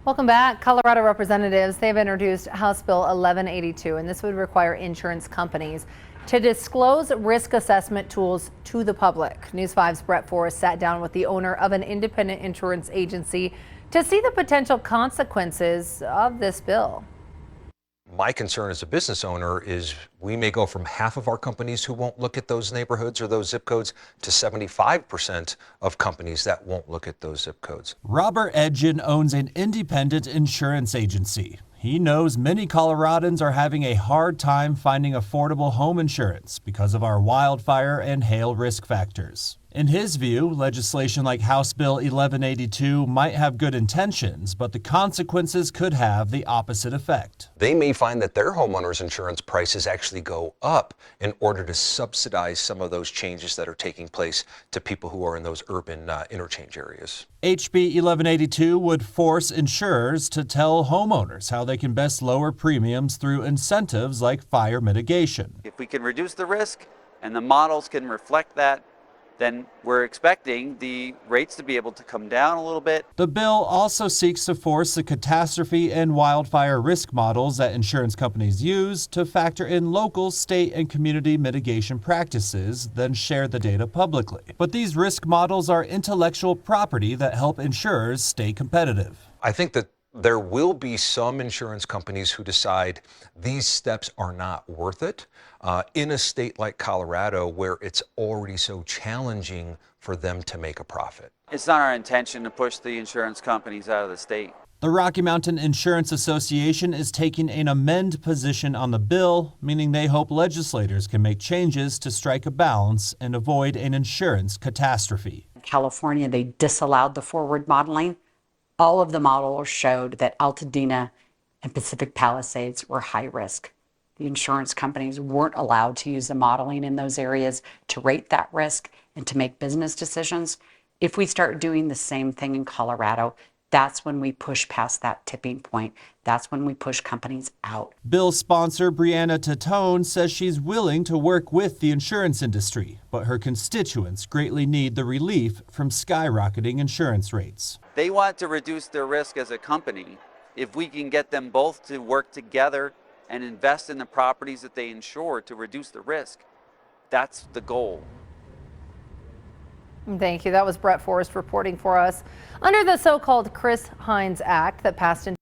Welcome back. Colorado representatives, they've introduced House Bill 1182, and this would require insurance companies to disclose risk assessment tools to the public. News 5's Brett Forrest sat down with the owner of an independent insurance agency to see the potential consequences of this bill. My concern as a business owner is we may go from half of our companies who won't look at those neighborhoods or those zip codes to 75% of companies that won't look at those zip codes. Robert Edgin owns an independent insurance agency. He knows many Coloradans are having a hard time finding affordable home insurance because of our wildfire and hail risk factors. In his view, legislation like House Bill 1182 might have good intentions, but the consequences could have the opposite effect. They may find that their homeowners insurance prices actually go up in order to subsidize some of those changes that are taking place to people who are in those urban interchange areas. HB 1182 would force insurers to tell homeowners how they can best lower premiums through incentives like fire mitigation. If we can reduce the risk and the models can reflect that, then we're expecting the rates to be able to come down a little bit. The bill also seeks to force the catastrophe and wildfire risk models that insurance companies use to factor in local, state, and community mitigation practices, then share the data publicly. But these risk models are intellectual property that help insurers stay competitive. I think that there will be some insurance companies who decide these steps are not worth it in a state like Colorado where it's already so challenging for them to make a profit. It's not our intention to push the insurance companies out of the state. The Rocky Mountain Insurance Association is taking an amend position on the bill, meaning they hope legislators can make changes to strike a balance and avoid an insurance catastrophe. In California, they disallowed the forward modeling. All of the models showed that Altadena and Pacific Palisades were high risk. The insurance companies weren't allowed to use the modeling in those areas to rate that risk and to make business decisions. If we start doing the same thing in Colorado, that's when we push past that tipping point. That's when we push companies out. Bill sponsor Brianna Tatone says she's willing to work with the insurance industry, but her constituents greatly need the relief from skyrocketing insurance rates. They want to reduce their risk as a company. If we can get them both to work together and invest in the properties that they insure to reduce the risk, that's the goal. Thank you. That was Brett Forrest reporting for us. Under the so-called Chris Hines Act that passed in